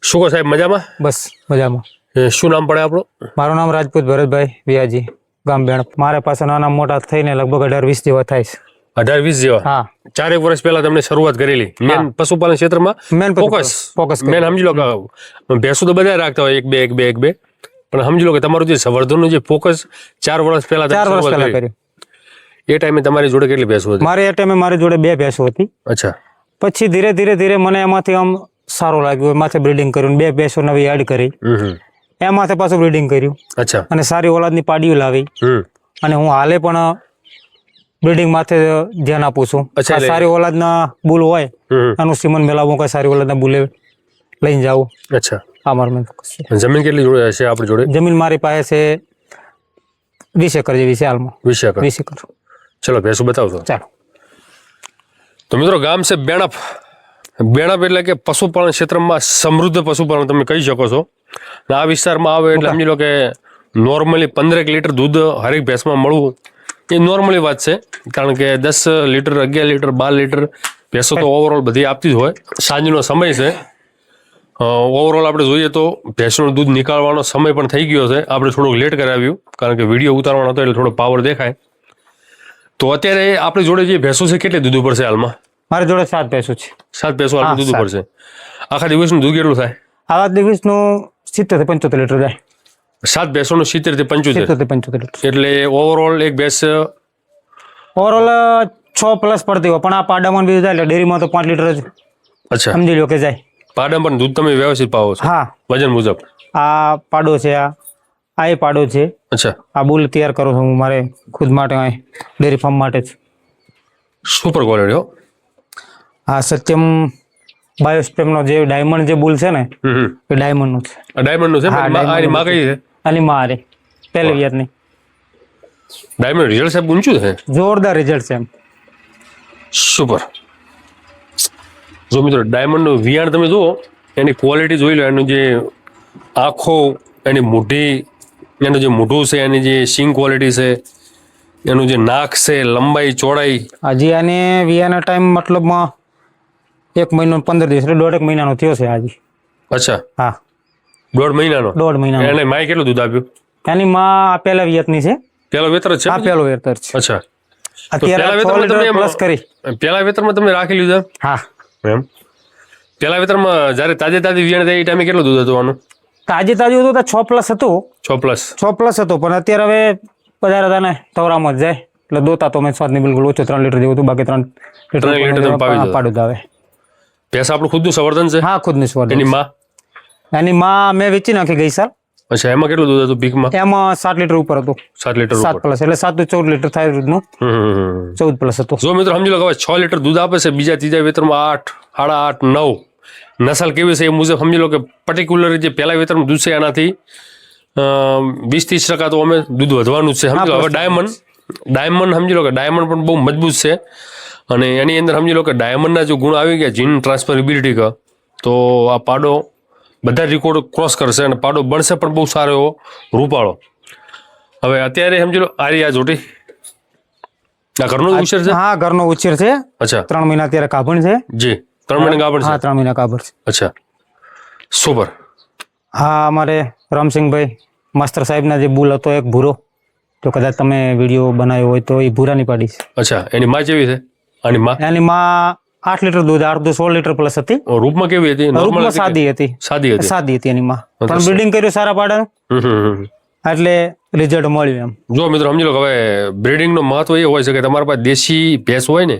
શું કહો સાહેબ, મજામાં? બસ મજામાં. શું નામ પડે આપણું? મારું નામ રાજપૂત ભરતભાઈ વિયાજી, ગામ બેણ. મારે પાસે નાના મોટા થઈને લગભગ 18-20 જેવા થાય છે. 18-20 જેવા? હા. 4 વર્ષ પહેલા તમને શરૂઆત કરેલી મેન પશુપાલન ક્ષેત્રમાં? મેન ફોકસ મેન સમજી લો કે ભેંસો તો બધા રાખતા હોય એક બે પણ સમજી લો કે તમારું જે સંવર્ધનનું જે ફોકસ 4 વર્ષ પહેલા 4 વર્ષ પહેલા કર્યું. એ ટાઈમે તમારી જોડે કેટલી ભેંસો હતી? મારે એ ટાઈમે મારી જોડે 2 ભેંસો હતી. અચ્છા. પછી ધીરે મને એમાંથી આમ સારું લાગ્યું, એમાંથી બ્રીડિંગ કર્યું, 2 ભેંસો નવી એડ કરી, એમાંથી પાછું બ્રીડિંગ કર્યું. અચ્છા. અને સારી ઓલાદની પાડીઓ લાવી અને હું હાલે પણ બ્રીડિંગ માથે ધ્યાન આપું છું. સારી ઓલાદના બુલ હોય એનું સીમન મેળવવું, કઈ સારી ઓલાદના બુલે લઈને જાવું. અચ્છા. આ મારું મેન ફોકસ છે. જમીન કેટલી જોડે હશે આપણી જોડે? જમીન મારી પાસે છે 20 એકર જેવી છે હાલમાં. 20 એકર. ચલો ભેંસો બતાવજો. ચાલો. તો મિત્રો ગામ છે બેણપ. બેણપ એટલે કે પશુપાલન ક્ષેત્રમાં સમૃદ્ધ પશુપાલન તમે કહી શકો છો. આ વિસ્તારમાં આવે એટલે સમજી લો કે નોર્મલી 15 લીટર દૂધ હરેક ભેંસમાં મળવું એ નોર્મલી વાત છે. કારણ કે 10 લીટર 11 લીટર 12 લીટર ભેંસો તો ઓવરઓલ બધી આપતી જ હોય. સાંજનો સમય છે. ઓવરઓલ આપણે જોઈએ તો ભેંસનું દૂધ નીકાળવાનો સમય પણ થઈ ગયો છે. આપણે થોડુંક લેટ કરાવ્યું કારણ કે વિડીયો ઉતારવાનો હતો એટલે થોડો પાવર દેખાય. તો અત્યારે આપણી જોડે જે ભેંસો છે કેટલી દૂધ ઉપર છે હાલમાં? મારી જોડે 7 ભેંસો છે. 7 ભેંસો હાલમાં દૂધ ઉપર છે. આખા દિવસનું દૂધ કેટલું થાય? આવા દિવસનું 70 થી 75 લીટર જાય. 7 ભેંસોનું 70 થી 75 લીટર. એટલે ઓવરઓલ એક ભેંસ ઓવરઓલ 6 પ્લસ પડતી હોય, પણ આ પાડામાં બીજું જાય એટલે ડેરીમાં તો 5 લીટર જ અચ્છા સમજી લો કે જાય. પાડામાં પણ દૂધ તમે વ્યવસ્થિત પાવો છો? હા, વજન મુજબ. આ પાડો છે, આ એ પાડો છે. અચ્છા. આ બુલ તૈયાર કરું છું હું મારે ખુદ માટે, ડેરી ફાર્મ માટે જ. સુપર ક્વોલિટી હો. આ સત્યમ બાયોસ્પેમનો જે ડાયમંડ જે બુલ છે ને એ ડાયમંડનું છે. ડાયમંડનું છે? આની માં કઈ છે? આની માં આરે પહેલી યરની. ડાયમંડ રિઝલ્ટ સાહેબ ઊંચું છે, જોરદાર રિઝલ્ટ છે એમ. સુપર. જો મિત્રો ડાયમંડનું વિયાણ તમે જુઓ, એની ક્વોલિટી જોઈ લો. એનું જે આંખો, એની મૂઢી, એનું જે મૂઢું છે, એની જે સિંગ ક્વોલિટી છે, એનું જે નાક છે, લંબાઈ ચોડાઈ. હજી આને વિયાના ટાઈમ મતલબમાં 1 મહિનો 15 દિવસ એટલે 1.5 મહિનાનો થયો છે આજે. અચ્છા. હા, 1.5 મહિનાનો. 1.5 મહિનાનો. એને માય કેટલું દૂધ આપ્યું? એની માં પેલા વિયતની છે. પેલો વેતર છે? હા, પેલો વેતર છે. અચ્છા. અત્યારે 6 લીટર પ્લસ કરી. પેલા વેતરમાં તમે રાખી લીધા? હા. એમ પેલા વેતરમાં જયારે તાજે વિયાણ થાય એ ટાઈમે કેટલું દૂધ હતું આનું? તાજું હતું તો 6 પ્લસ હતું. 6 પ્લસ હતું, પણ અત્યારે હવે વધારે હતા ને તવરામાં જ જાય એટલે દોતા તો મેં સ્વાદની બિલકુલ ઓછો 3 લીટર જેવું હતું, બાકી 3 લીટર પાડું આવે. ભેંસ આપણું ખુદનું સંવર્ધન છે? હા, ખુદનું સંવર્ધન. એની માં મેં વેચી નાખી ગઈ સાલ. અચ્છા. એમાં કેટલું દૂધ હતું પીકમાં? એમાં 7 લીટર ઉપર હતું. 7 લીટર 7 પ્લસ એટલે 7 થી 14 લીટર થાય દૂધનું. 14 પ્લસ હતું. જો મિત્રો સમજી લો કે 6 લીટર દૂધ આપે છે, બીજા ત્રીજા વેતરમાં 8, 8.5, 9. નસલ કેવી છે એ મુજબ સમજી લો કે પર્ટિક્યુલર જે પહેલા વેતરમાં દૂધ છે એનાથી 20-30% તો અમે દૂધ વધવાનું જ છે. સમજી લો. હવે ડાયમંડ સમજી લો કે ડાયમંડ પણ બહુ મજબૂત છે અને એની અંદર સમજી લો કે ડાયમંડના જો ગુણ આવી ગયા, જીન ટ્રાન્સફરેબિલિટી કા, તો આ પાડો બધા રેકોર્ડ ક્રોસ કરશે અને પાડો બનશે પણ બહુ સારો એવો રૂપાળો. હવે અત્યારે સમજી લો આ જોટી આ ઘરનો ઉછેર છે? હા, ઘરનો ઉછેર છે. અચ્છા. 3 મહિના અત્યારે ગાભણ છે. જી, 3 મહિના ગાભણ છે? હા, 3 મહિના ગાભણ છે. અચ્છા, સુપર. હા, અમારે રામસિંહભાઈ માસ્ટર સાહેબના જે બુલ હતો એક ભૂરો, તો કદાચ તમે વિડીયો બનાવ્યો હોય તો એ ભૂરાની પાડી છે. અચ્છા. એની માં કેવી છે? એની માં 8 લીટર દૂધ, 16 લીટર પ્લસ હતી. રૂપમાં કેવી હતી? રૂપમાં સાદી હતી એની માં, પણ બ્રીડિંગ કર્યું સારા પાડાનું એટલે રિઝલ્ટ મળ્યું એમ. જો મિત્રો સમજી લો કે હવે બ્રીડિંગનો મહત્વ એ હોય છે કે તમારી પાસે દેશી ભેંસ હોય ને,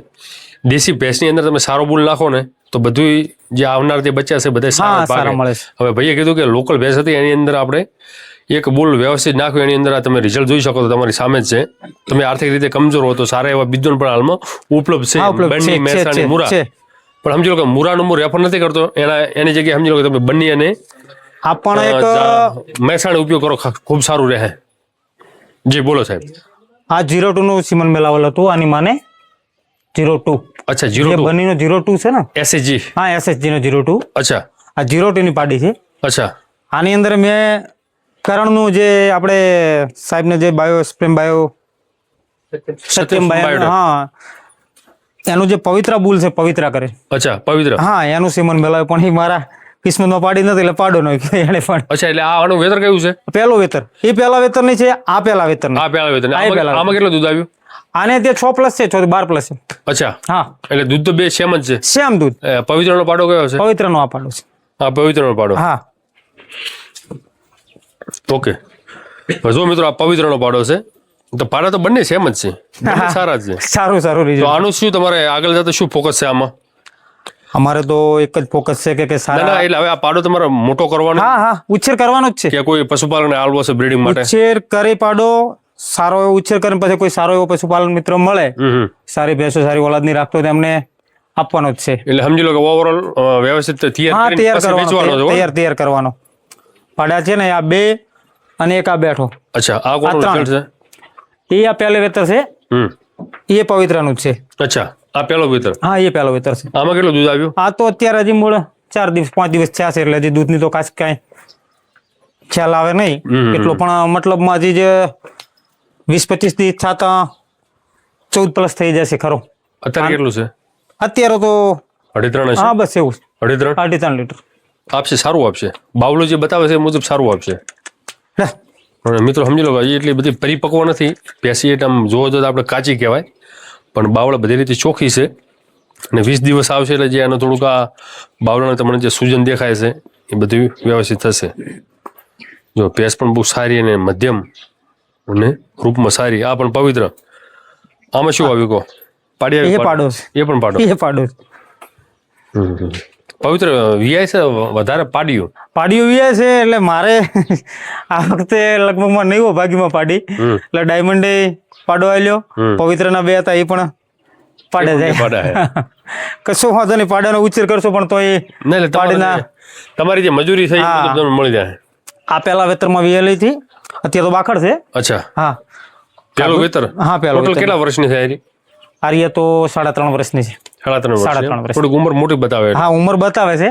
દેશી ભેંસની અંદર તમે સારો બુલ નાખો ને તો બધું જે આવનાર જે બચ્ચા છે બધા સારા મળે છે. હવે ભાઈએ કીધું કે લોકલ ભેંસ હતી, એની અંદર આપણે એક બુલ વ્યવસ્થિત નાખ્યું, એની અંદર તમે રિઝલ્ટ જોઈ શકો તો તમારી સામે જ છે. તમે આર્થિક રીતે કમજોર હો તો સારા એવા બિદ્દોન પણ હાલમાં ઉપલબ્ધ છે. બન્ની, મહેસાણી, મુરા. પણ સમજી લો કે મુરાનું હું રેફર નથી કરતો, એની જગ્યાએ સમજી લો કે તમે બન્ની અને મહેસાણી ઉપયોગ કરો, ખૂબ સારું રહે. જી બોલો સાહેબ. આ 02 નું સીમન મેલાવેલ હતું આની માને. 02. અચ્છા. 02 બનીનો 02 છે ને? એસએચજી. હા, એસએચજી નો 02. અચ્છા. આ 02 ની પાડી છે. અચ્છા. આની અંદર મેં કરણનું જે આપણે સાહેબને જે સત્યમ બાયો, હા, એનું જે પવિત્ર બુલ છે, પવિત્ર કરે. અચ્છા, પવિત્ર. હા, એનું સીમન મેલાવ્યું, પણ એ મારા કિસ્મતમાં પાડી નથી એટલે પાડો નો એને પણ. અચ્છા, એટલે આ આનું વેતર કયું છે? પહેલો વેતર એ પહેલા વેતર ની છે, આ પહેલા વેતર આ પહેલા વેતર. આ પહેલા આમાં કેટલું દૂધ આવ્યું? આને તે 6+ છે, 12+ છે. અચ્છા, હા, એટલે દૂધ તો બે સેમ જ છે. સેમ દૂધ. પવિત્રનો પાડો કયો છે? પવિત્ર નો આ પાડો છે. હા, પવિત્રનો પાડો. હા, ઓકે. જો મિત્રો, આ પવિત્રનો પાડો છે. તો પાડા તો બંને સેમ જ છે, બંને સારા જ છે. સારું તો રિઝલ્ટ. આનું શું તમારે આગળ જતા શું ફોકસ છે આમાં? અમારે તો એક જ ફોકસ છે કે ના, સારા. એટલે હવે આ પાડો તમારે મોટો કરવાનો હા હા, ઉછેર કરવાનો જ છે. કે કોઈ પશુપાલન આલવો છે બ્રીડિંગ માટે? ઉછેર કરી પાડો સારો એવો ઉછેર કરીને પછી કોઈ સારો એવો પશુપાલન મિત્ર મળે, સારી ભેંસો સારી ઓલાદની રાખતો હોય તો એમને આપવાનો જ છે. એટલે સમજી લો કે ઓવરઓલ વ્યવસ્થિત હા, તૈયાર તૈયાર કરીને પછી વેચવાનો કરવાનો, છે. તૈયાર કરવાનો. પાડા છે ને આ 2 અને એક આ બેઠો. અચ્છા, આ કોનું ત્રણ. રિઝલ્ટ છે? એ આ પહેલે વેતર છે, એ પવિત્રનું જ છે. અચ્છા, આ પેલો વેતર. હા, એ પહેલો વેતર છે. આમાં કેટલું દૂધ આવ્યું? આ તો અત્યારે હજી મૂળ 4 દિવસ 5 દિવસ થયા છે એટલે હજી દૂધની તો ખાસ કાંઈ ખ્યાલ આવે નહીં એટલો, પણ મતલબમાં હજી જે 20-25 દિવસ થતા 14+ થઈ જશે ખરો. અત્યારે કેટલું છે? અત્યારે તો 3.5 હશે? હા બસ એવું 3.5 3.5 લીટર આપશે, સારું આપશે. બાવલો જે બતાવે છે એ મુજબ સારું આપશે. લે. પણ મિત્રો સમજી લો કે એ એટલી બધી પરિપક્વ નથી. પેસી એટલે આમ જોવો તો આપણે કાચી કહેવાય, પણ બાવળા બધી રીતે ચોખ્ખી છે. અને 20 દિવસ આવશે એટલે જે આનું થોડુંક આ બાવળાને તમને જે સૂજન દેખાય છે એ બધું વ્યવસ્થિત થશે. જો પેસ પણ બહુ સારી અને મધ્યમ અને રૂપમાં સારી. આ પણ પવિત્ર. આમાં શું આવ્યું કહો? પાડી એ પાડો છે. એ પણ પાડો. એ પાડો છે. પવિત્ર વીઆઈ છે વધારે પાડ્યું? પાડીઓ વ્યાય છે એટલે મારે આ વખતે લગભગમાં નહીં ભાગીમાં પાડી એટલે ડાયમંડે પાડો આલ્યો, પવિત્રના 2 હતા એ પણ પાડે જાય. કશું વાંધો નહીં, પાડાનો ઉછેર કરશો પણ તો એ પાડીના તમારી જે મજૂરી થઈ તમને મળી જાય. આ પહેલા વેતરમાં વીએલી હતી, અત્યારે તો બાખડ છે. અચ્છા, હા, પેલું વેતર. હા, પેલું ટોટલ કેટલા વર્ષની થાય? આર્ય તો 3.5 વર્ષની છે. 3.5 વર્ષ. થોડીક ઉંમર મોટી બતાવે. હા, ઉંમર બતાવે છે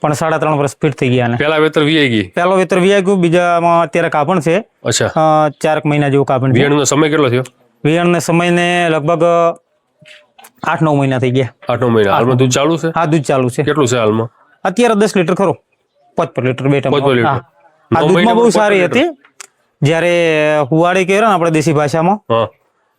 પણ 3.5 વર્ષ ફીટ થઈ ગયા. પેલા વેતર વીઆઈ ગઈ? પેલો વેતર વીઆઈ ગયું, બીજામાં અત્યારે કાપણ છે. અચ્છા, 4 મહિના જેવું કાપણ છે. વિયાણનો સમય કેટલો થયો? વિયાણના સમયને લગભગ 8-9 મહિના થઈ ગયા. 8-9 મહિના. હાલમાં દૂધ ચાલુ છે? હા, દૂધ ચાલુ છે. કેટલું છે હાલમાં? અત્યારે 10 લીટર ખરો, 5 લીટર 2 ટાઈમ. 5 લીટર. આ દૂધમાં બહુ સારી હતી. જયારે હુવાડી કહેવાય ને આપણે દેશી ભાષામાં,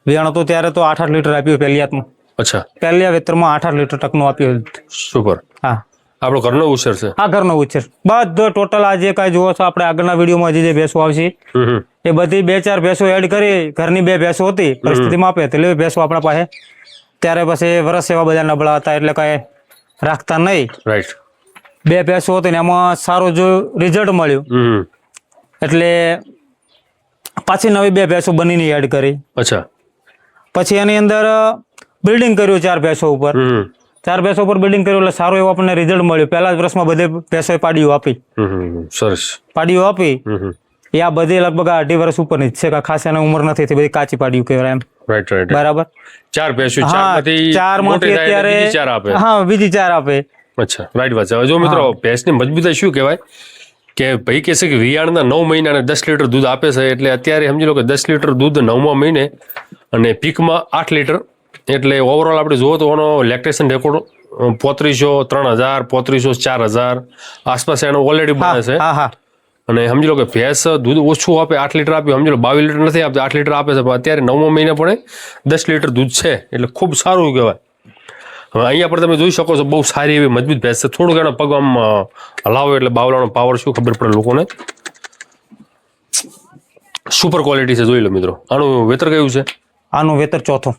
વિયાણો તો ત્યારે તો 8-8 લીટર આપ્યું પહેલી હાથમાં. અચ્છા, પહેલા વેતરમાં 8-8 લીટર ટકનું આપ્યું. સુપર. હા, આપણો ઘરનો ઉછેર છે? આ ઘરનો ઉછેર બધો ટોટલ આ જે કાંઈ જોવો છો આપણે આગળના વિડીયોમાં જે ભેંસો આવશે એ બધી 2-4 ભેંસો એડ કરી. ઘરની 2 ભેંસો હતી પરિસ્થિતિમાં આપે એટલે ભેંસો આપણા પાસે. ત્યારે પછી વરસ એવા બધા નબળા હતા એટલે કાંઈ રાખતા નહીં. રાઈટ. 2 ભેંસો હતી ને એમાં સારું જો રિઝલ્ટ મળ્યું એટલે પાછી નવી 2 ભેંસો બનીને એડ કરી. અચ્છા, પછી એની અંદર બિલ્ડિંગ કર્યું 4 ભેંસો ઉપર. 4 ભેંસો ઉપર બિલ્ડિંગ કર્યું એટલે સારું એવું આપણને રિઝલ્ટ મળ્યું. પહેલા જ વર્ષમાં બધે ભેંસોએ પાડીઓ આપી. સરસ. પાડીઓ આપી એ આ બધી લગભગ 2.5 વર્ષ ઉપરની જ છે, ખાસ એની ઉંમર નથી, બધી કાચી પાડીઓ કહેવાય એમ. Right right. બરાબર. 4 ભેંસો, હા, 4 માંથી અત્યારે બીજી 4 આપે. હા, બીજી 4 આપે. અચ્છા, રાઈટ વાત છે. જો મિત્રો, ભેંસની મજબૂતાઈ શું કહેવાય કે ભાઈ કહે છે કે વિયાણના 9 મહિના અને 10 લીટર દૂધ આપે છે. એટલે અત્યારે સમજી લો કે 10 લીટર દૂધ 9મા મહિને અને પીકમાં 8 લીટર. એટલે ઓવરઓલ આપણે જુઓ તો એનો લેક્ટેશન રેકોર્ડ 3500, 3000, 3500, 4000 આસપાસ એનો ઓલરેડી બને છે. અને સમજી લો કે ભેંસ દૂધ ઓછું આપે, 8 લીટર આપ્યું, સમજી લો 22 લીટર નથી આપતી, 8 લીટર આપે છે. પણ અત્યારે 9મા મહિને પણ 10 લીટર દૂધ છે એટલે ખૂબ સારું કહેવાય. હવે અહીંયા પણ તમે જોઈ શકો છો બહુ સારી એવી મજબૂત ભેંસ છે. થોડુંક એનો પગ આમ હલાવો એટલે બાવલાનો પાવર શું ખબર પડે લોકોને. સુપર ક્વોલિટી છે, જોઈ લો મિત્રો. આનું વેતર કયું છે? આનું વેતર ચોથો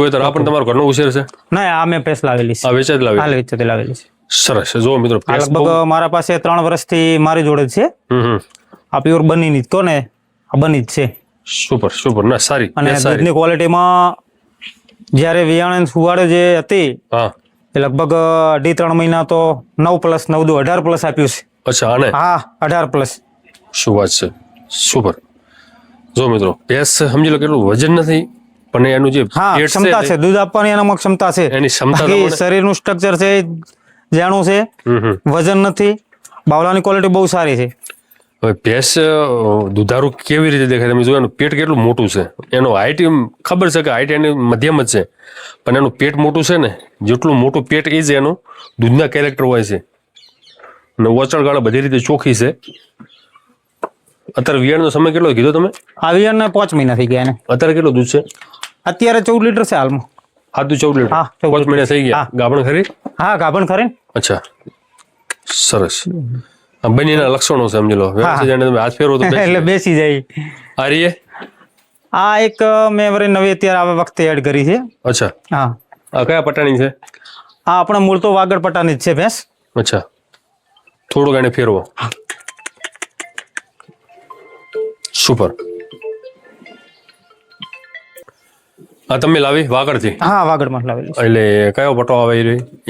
વેતર. આ પણ તમારો ઘરનો ઉછેર છે? ના, આ મેં ભેંસ લાવેલી છે. આ વેચાતી લાવેલી છે. સરસ. જો મિત્રો, લગભગ મારા પાસે 3 વર્ષથી મારી જોડે જ છે. આ પ્યોર બની જ કોને આ બની જ છે. Super super. ના, સારી. અને દૂધની ક્વોલિટીમાં જ્યારે વિયાણ સુવાડે જે હતી એ લગભગ 2.5-3 મહિના તો 9+, 9 18+ આપ્યું છે. અચ્છા, આને? હા, 18+. શું વાત છે. સુપર. જો મિત્રો, ભેંસ સમજી લો કેટલું વજન નથી પણ એનું જે ક્ષમતા છે, દૂધ આપવાની એનામાં ક્ષમતા છે. એની ક્ષમતા, શરીરનું સ્ટ્રક્ચર છે જાણું છે, વજન નથી, બાવલાની ક્વોલિટી બહુ સારી છે. હવે ભેંસ દુધારું કેવી રીતે દેખાય તમે જો, એનું પેટ કેટલું મોટું છે. એનો હાઈટ ખબર છે કે હાઈટ એની મધ્યમ જ છે, પણ એનું પેટ મોટું છે ને. જેટલું મોટું પેટ એ જ એનું દૂધના કેરેક્ટર હોય છે. ને વચળગાળા બધી રીતે ચોખ્ખી છે. અત્યારે વિયાણનો સમય કેટલો કીધો તમે? આ વિયાણને 5 મહિના થઈ ગયા એને. અત્યારે કેટલું દૂધ છે? અત્યારે 14 લીટર છે હાલમાં. હાથું 14 લીટર. હા, 5 મહિના થઈ ગયા. ગાભણ ખરી? હા, ગાભણ ખરી. અચ્છા, સરસ. આ બંનેના લક્ષણો સમજી લો. વ્યવસ્થિત જાણે તમે હાથ ફેરવો તો એટલે બેસી જાય. આ રીએ? આ એક મેં વરે નવી અત્યારે આ વખતે એડ કરી છે. અચ્છા, હા. આ કયા પટાણી છે? આ આપણા મૂળ તો વાગડ પટાની જ છે ભેંસ. અચ્છા, થોડુંક એને ફેરવો. સુપર. આ તમે લાવી વાગડથી? હા, વાગડમાં લાવેલી છે. એટલે કયો પટો આવે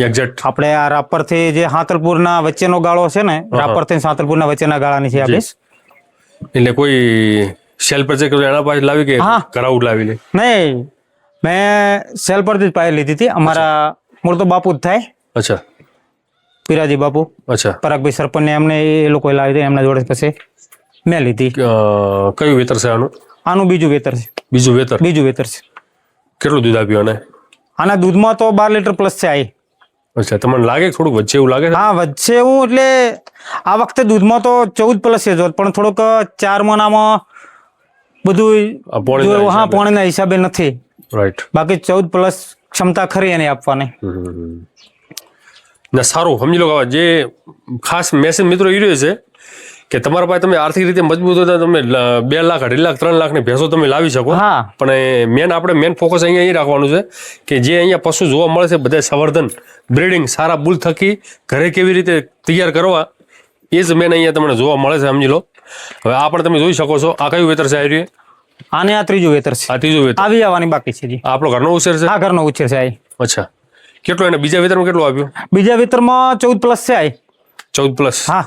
એક્ઝેક્ટ? આપણે આ રાપરથી જે હાતલપુરના વચ્ચેનો ગાળો છે ને, રાપરથી સાતલપુરના વચ્ચેના ગાળાની છે આ ભેંસ. એટલે કોઈ સેલ પર એના પાસે લાવી કે કરાઉટ લાવી લે? નહીં, મેં સેલ પરથી જ પાય લીધી હતી. અમારા મૂળ તો બાપુ જ થાય. અચ્છા, પીરાજી બાપુ. અચ્છા. પરાગભાઈ સરપંચ ને એમને એ લોકો લાવી હતી, એમના જોડે પછી મેં લીધી. કયું વેતર છે આનું? આનું બીજું વેતર છે. બીજું વેતર? બીજું વેતર છે. કેટલું દૂધ આપ્યું આને? આના દૂધમાં તો 12 લીટર પ્લસ છે. આ અચ્છા, તમને લાગે થોડુંક વચ્ચે એવું લાગે? હા, વચ્ચે એવું એટલે આ વખતે દૂધમાં તો 14 પ્લસ છે, પણ થોડુંક 4 મહિનામાં બધું હા પોણીના હિસાબે નથી. રાઈટ. બાકી 14 પ્લસ ક્ષમતા ખરી એને આપવાની. ના, સારું. સમજી લો જે ખાસ મેસેજ મિત્રો એ રહ્યો છે કે તમારા પાસે તમે આર્થિક રીતે મજબૂત હોય તો તમે 2 લાખ 2.5 લાખ 3 લાખની ભેંસો તમે લાવી શકો. પણ આપણે મેન ફોકસ અહીંયા એ રાખવાનું છે કે જે અહીંયા પશુ જોવા મળે છે બધા સંવર્ધન બ્રીડિંગ સારા બુલ થકી ઘરે કેવી રીતે તૈયાર કરવા એ જ મેન અહીંયા તમને જોવા મળે છે. સમજી લો. હવે આ પણ તમે જોઈ શકો છો. આ કયું વેતર છે? આ રહ્યું? આને આ ત્રીજું વેતર છે. આ ત્રીજું વેતર આવી આવવાની બાકી છે જી. આપણો ઘરનો ઉછેર છે? હા, ઘરનો ઉછેર છે. અચ્છા, કેટલો એને બીજા વેતરમાં કેટલું આપ્યું? બીજા વેતરમાં 14 પ્લસ છે. 14 પ્લસ? હા.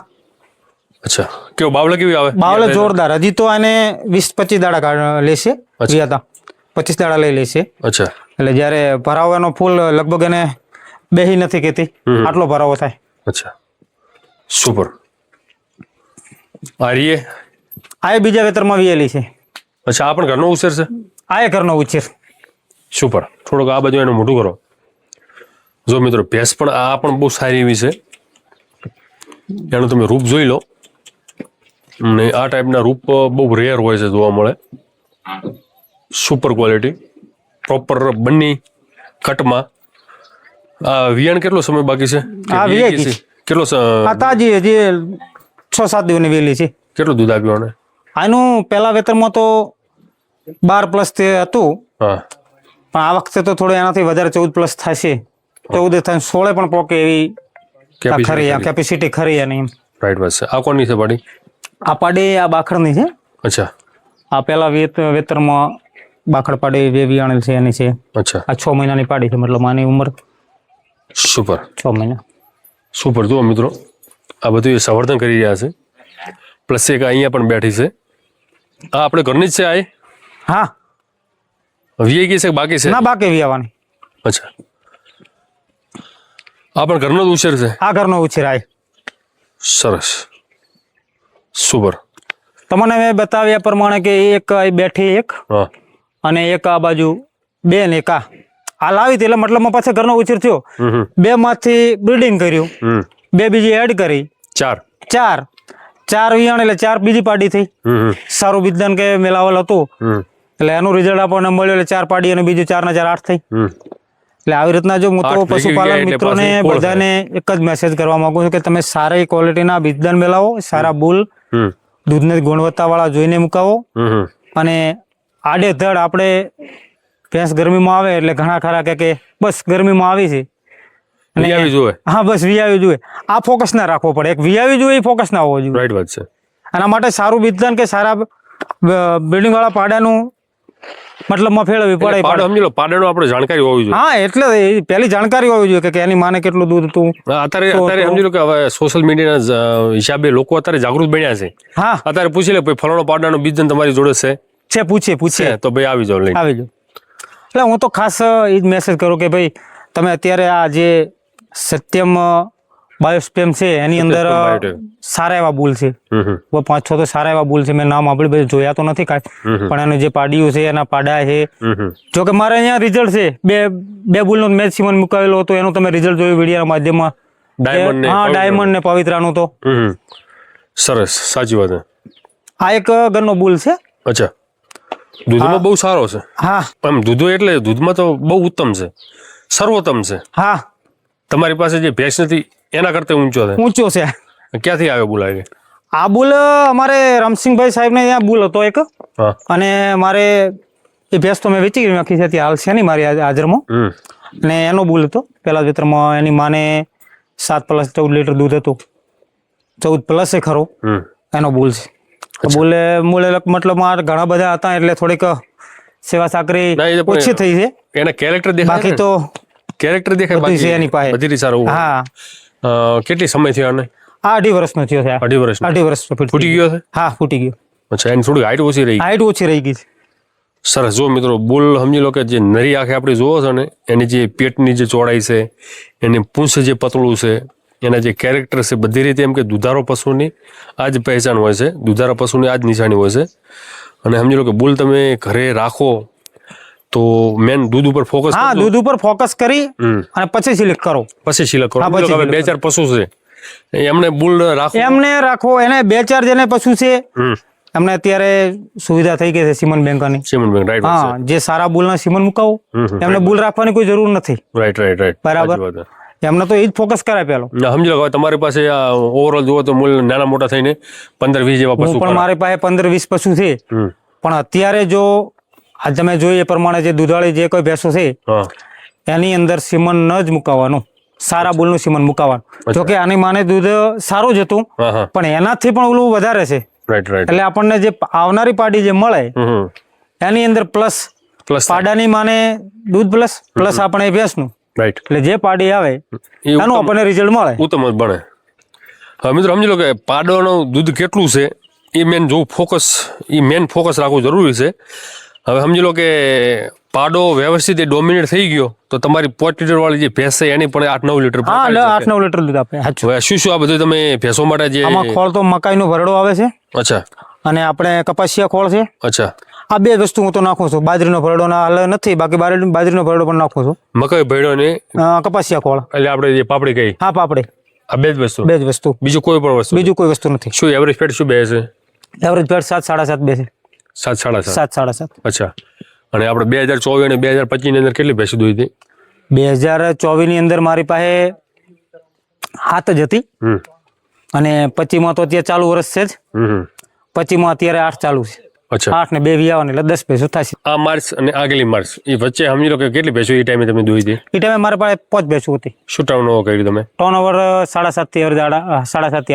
અચ્છા, કેવો બાવલા કેવી આવે? બાવલા જોરદાર. હજી તો આને 20-25 દાડા લેશે. 25 દાડા લઈ લેશે. અચ્છા, એટલે જયારે ભરાવાનો ફૂલ લગભગ એને બેહી નથી કેતી આટલો ભરાવો થાય. અચ્છા, સુપર. આ રીએ? આ બીજા વેતરમાં વિયેલી છે. અચ્છા, આ પણ ઘરનો ઉછેર છે? આ ઘરનો ઉછેર. સુપર. થોડુંક આ બધું એનું મોટું કરો. જો મિત્રો ભેંસ પણ આ પણ બહુ સારી એવી છે. એનું તમે રૂપ જોઈ લો. ને આ ટાઈપના રૂપ બહુ રેર હોય છે, જોવા મળે. સુપર ક્વોલિટી પ્રોપર બંની કટમાં. આ વિયાણ કેટલો સમય બાકી છે? આ વિયાય કેટલો? આ તાજી હજી 6-7 દિવસની વેલી છે. કેટલું દૂધ આપ્યું આને? આનું પહેલા વેતરમાં તો 12 પ્લસ તે હતું. હા, પણ આ વખતે તો થોડું એનાથી વધારે 14 પ્લસ થશે. 14 થાય 16 પણ પોકે એવી ખરી કેપેસિટી ખરી એની. રાઈટ વાત છે. આ કોની છે પાડી? આ પાડી આ બાખડની છે. અચ્છા, આ પેલા વેતરમાં બાખડ પાડી જે વિયાણેલ છે એની છે. અચ્છા, આ 6 મહિનાની પાડી છે, મતલબ આની ઉંમર સુપર. 6 મહિના. સુપર. જુઓ મિત્રો, આ બધું એ સંવર્ધન કરી રહ્યા છે. પ્લસ એક અહીંયા પણ બેઠી છે. આ આપણે ઘરની જ છે? આ હા, વીએ ગઈ છે બાકી છે? ના, બાકી વિયાવાની. અચ્છા, આ પણ ઘરનો જ ઉછેર છે? આ ઘરનો ઉછેર. આ સરસ, સુપર. તમને મેં બતાવ્યા પ્રમાણે કે એક બેઠી એક અને એક આ બાજુ 2 ને એક આ લાવી હતી. એટલે મતલબ પાછા ઘરનો ઉછેર થયો. 2 માંથી બ્રીડિંગ કર્યું, 2 બીજી એડ કરી, 4 વિયાણ એટલે 4 બીજી પાડી થઈ. સારું વિજ્ઞાન કે મેલાવલ હતું એટલે એનું રિઝલ્ટ આપણને મળ્યું. એટલે 4 પાડી અને બીજું 4 ને 4 8 થઈ. એટલે આવી રીતના જો હું તો પશુપાલન મિત્રોને બધાને એક જ મેસેજ કરવા માંગુ છું કે તમે સારી ક્વોલિટીના બીજદાન મેલાવો, સારા બુલ દૂધની ગુણવત્તા વાળા જોઈને મુકાવો. અને આડેધડ આપણે ભેંસ ગરમીમાં આવે એટલે ઘણા ખરા કે બસ ગરમીમાં આવી છે, હા બસ વિયાવી જોઈએ. આ ફોકસ ના રાખવો પડે. એક વિયાવી જોઈએ ફોકસ ના હોવો જોઈએ. રાઈટ વાત છે. આના માટે સારું બીજદાન કે સારા બિલ્ડિંગ વાળા પાડાનું મતલબમાં ફેરવવી પડે. સમજી લો, પાડાનો આપણે જાણકારી હોવી જોઈએ. હા, એટલે પહેલી જાણકારી હોવી જોઈએ કે એની માને કેટલું દૂધ હતું. અત્યારે સમજી લો કે હવે સોશિયલ મીડિયાના હિસાબે લોકો અત્યારે જાગૃત બન્યા છે. હા, અત્યારે પૂછી લે ફલાણો પાડાનો બીજદાન તમારી જોડે છે? પૂછે તો ભાઈ આવી જાવ, લઈ આવી જાવ. એટલે હું તો ખાસ એ જ મેસેજ કરું કે ભાઈ તમે અત્યારે આ જે સત્યમ બાયોસ્પેમ છે એની અંદર સારા એવા બુલ છે. 5-6 તો સારા એવા બુલ છે. મેં નામ આપણે બધું જોયા તો નથી કાંઈ, પણ એનું જે પાડીઓ છે એના પાડા છે. જો કે મારે અહીંયા રિઝલ્ટ છે બે બુલનો મેચ સિમન મુકાવેલો હતો, એનું તમે રિઝલ્ટ જોયું વિડીયોના માધ્યમમાં ડાયમંડ ને હા ડાયમંડ ને પવિત્રાનું તો સરસ, સાચી વાત છે. આ એક ઘરનો બુલ છે. અચ્છા, દૂધમાં બહુ સારો છે. હા આમ દૂધો એટલે દૂધમાં તો બહુ ઉત્તમ છે, સર્વોત્તમ છે. હા તમારી પાસે જે ભેંસ નથી એના કરતા ઊંચો છે. ઊંચો છે. ક્યાંથી આવ્યો બોલાય? આ બુલ અમારે રામસિંહભાઈ સાહેબ ને ત્યાં બુલ હતો એક, હા. અને મારે એ ભેંસ તો મેં વેચી નાખી છે, ત્યાં હાલ છે નહીં મારી હાજરમાં. અને એનો બુલ હતો પેલા વેતરમાં. એની માને 7+14 લીટર દૂધ હતું, 14+ ખરો એનો બુલ છે. બુલે મતલબ મારે ઘણા બધા હતા એટલે થોડીક સેવા સાકરી ઓછી થઈ છે. એના કેરેક્ટર દેખાય, બાકી તો કેરેક્ટર દેખાય બધી છે એની પાસે. બધી સારું. હા. કેટલી સમય થયો આને? આ 2.5 વર્ષનો થયો છે. 2.5 વર્ષ? 2.5 વર્ષ ફૂટી ગયો છે? હા ફૂટી ગયો. અચ્છા, એની થોડી હાઈટ ઓછી રહી? હાઈટ ઓછી રહી ગઈ છે. સરસ. જો મિત્રો, બુલ સમજી લો કે જે નરી આંખે આપણે જોવો છો ને, એની જે પેટની જે ચોડાઈ છે, એની પૂંછ જે પતળું છે, એના જે કેરેક્ટર છે, બધી રીતે એમ કે દુધારો પશુની આ જ પહેચાન હોય છે, દુધારા પશુની આ જ નિશાની હોય છે. અને સમજી લો કે બુલ તમે ઘરે રાખો તો મેન દૂધ ઉપર ફોકસ. હા, દૂધ ઉપર ફોકસ કરી અને પછી સિલેક્ટ કરો. પછી સિલેક્ટ કરો. હવે 2-4 પશુ છે એમને બુલ રાખો, એમને રાખો. એને 2-4 જેને પશુ છે એમને અત્યારે સુવિધા થઈ ગઈ છે સિમન બેંકની. Simon bank, right. હા, જે સારા બુલના સિમન મુકાવો એમને બુલ રાખવાની કોઈ જરૂર નથી. રાઈટ. બરાબર. એમને તો એ જ ફોકસ કરાય પેલો. સમજી લો તમારી પાસે ઓવરઓલ જુઓ તો મૂળ નાના મોટા થઈને 15-20 જેવા પશુ. પણ મારી પાસે 15-20 પશુ છે. પણ અત્યારે જો આ તમે જોઈએ એ પ્રમાણે જે દૂધાળી જે કોઈ ભેંસો છે એની અંદર સિમન ન જ મુકાવાનું, સારા બુલનું સિમન મુકાવાનું. જોકે આની માને દૂધ સારું જ હતું પણ એનાથી પણ ઓલું વધારે છે. એટલે આપણને જે આવનારી પાડી જે મળે એની અંદર પ્લસ પાડાની માને દૂધ પ્લસ આપણે ભેંસનું, એટલે જે પાડી આવે એનું આપણને રિઝલ્ટ મળે, ઉત્તમ જ બને. હવે મિત્રો સમજી લો કે પાડોનું દૂધ કેટલું છે એ મેન જો મેન ફોકસ રાખવું જરૂરી છે. હવે સમજી લો કે પાડો વ્યવસ્થિત ડોમિનેટ થઈ ગયો તો તમારી 5 લીટર વાળી જે ભેંસ છે એની પણ 8-9 લીટર. હા, 8-9 લીટર દૂધ આપે. હવે શું આ બધું તમે ભેંસો માટે જે આમાં ખોળ તો મકાઈનો ભરડો આવે છે. અચ્છા. અને આપણે કપાસિયા ખોળ છે. અચ્છા. આ 2 વસ્તુ હું તો નાખું છું. બાજરીનો ભરડો ના હાલ નથી, બાકી બાજરીનો ભરડો પણ નાખું છું. મકાઈ ભરડો ને કપાસિયા ખોળ, એટલે આપણે જે પાપડી કહી. હા, પાપડી. આ 2 જ વસ્તુ, બીજું કોઈ પણ વસ્તુ? બીજું કોઈ વસ્તુ નથી. શું એવરેજ ફેટ શું બે છે? એવરેજ ફેટ 7-7.5 બે છે. 7-7.5. અચ્છા. અને આપણે 2024 અને 2025 ની અંદર કેટલી ભેંસો દોઈ હતી? 2024 ની અંદર મારી પાસે 7 જ હતી. અને 25 માં તો અત્યારે ચાલુ વર્ષ છે જ. 25 માં અત્યારે 8 ચાલુ છે. અચ્છા. 8 ને 2 વિયાવાની એટલે 10 ભેંસો થશે. આ માર્ચ અને આગલી માર્ચ એ વચ્ચે સમજી લો કે કેટલી ભેંસો એ ટાઈમે તમે દોઈ હતી? એ ટાઈમે મારા પાસે 5 ભેંસો હતી. શું ટર્નઓવર કર્યું તમે? ટર્નઓવર 7.5 થી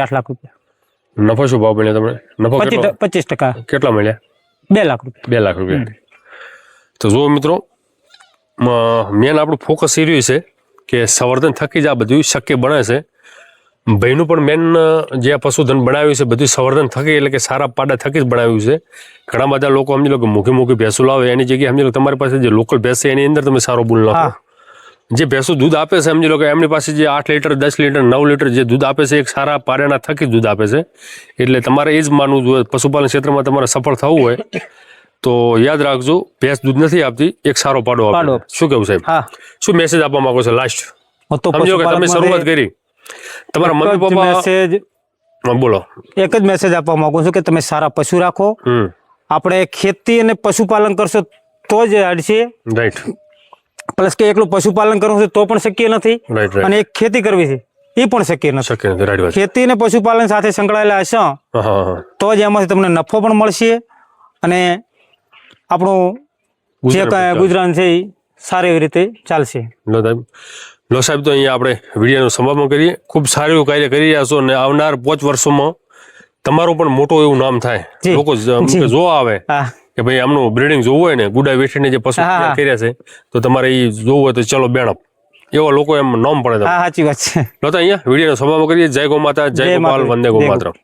8 લાખ રૂપિયા. નફો શું ભાવ મળ્યો તમને? નફો 25%. કેટલા મળ્યા? 2 લાખ રૂપિયા. 2 લાખ રૂપિયા. તો જુઓ મિત્રો, મેન આપણું ફોકસ એ રહ્યું છે કે સંવર્ધન થકી જ આ બધું શક્ય બને છે. ભાઈનું પણ મેન જે આ પશુધન બનાવ્યું છે બધું સંવર્ધન થકી, એટલે કે સારા પાડા થકી જ બનાવ્યું છે. ઘણા બધા લોકો સમજી લો કે મોઘી ભેંસો લાવે એની જગ્યાએ સમજી લો તમારી પાસે જે લોકલ ભેંસ છે એની અંદર તમે સારો બુલ નાખો. જે ભેંસો દૂધ આપે છે સમજી લો કે એમની પાસે જે 8 લીટર 10 લીટર 9 લીટર જે દૂધ આપે છે એક સારા પાડાના થકી જ દૂધ આપે છે. એટલે તમારે એ જ માનવું જોઈએ પશુપાલન ક્ષેત્રમાં તમારે સફળ થવું હોય તો યાદ રાખજો, ભેંસ દૂધ નથી આપતી, એક સારો પાડો આપે. શું કેવું સાહેબ? શું મેસેજ આપવા માંગો છો લાસ્ટ? સમજો કે તમે શરૂઆત કરી, તમારા મમ્મી પપ્પા બોલો. એક જ મેસેજ આપવા માંગુ છું કે તમે સારા પશુ રાખો. આપણે ખેતી અને પશુપાલન કરશો તો જ અડશે. રાઈટ. પ્લસ કે એકલું પશુપાલન કરવું છે તો પણ શક્ય નથી, અને એક ખેતી કરવી છે એ પણ શક્ય નથી. ખેતી અને પશુપાલન સાથે સંકળાયેલા હશો તો જ એમાંથી તમને નફો પણ મળશે અને આપણું જે કાંઈ ગુજરાન છે એ સારી એવી રીતે ચાલશે. લો સાહેબ, તો અહીંયા આપણે વિડીયોનો સમાપન કરીએ. ખૂબ સારું એવું કાર્ય કરી રહ્યા છો અને આવનાર 5 વર્ષોમાં તમારું પણ મોટું એવું નામ થાય. લોકો જોવા આવે કે ભાઈ આમનું બ્રીડિંગ જોવું હોય ને, ગુડા વેઠીને જે પશુ કર્યા છે તો તમારે એ જોવું હોય તો ચલો બેણપ, એવા લોકો એમ નામ પડે. સાચી વાત છે. લો તો અહીંયા વિડીયોનો સમાપન કરીએ. જય ગૌ માતા, જય ગોપાલ, વંદે ગૌ માતરમ.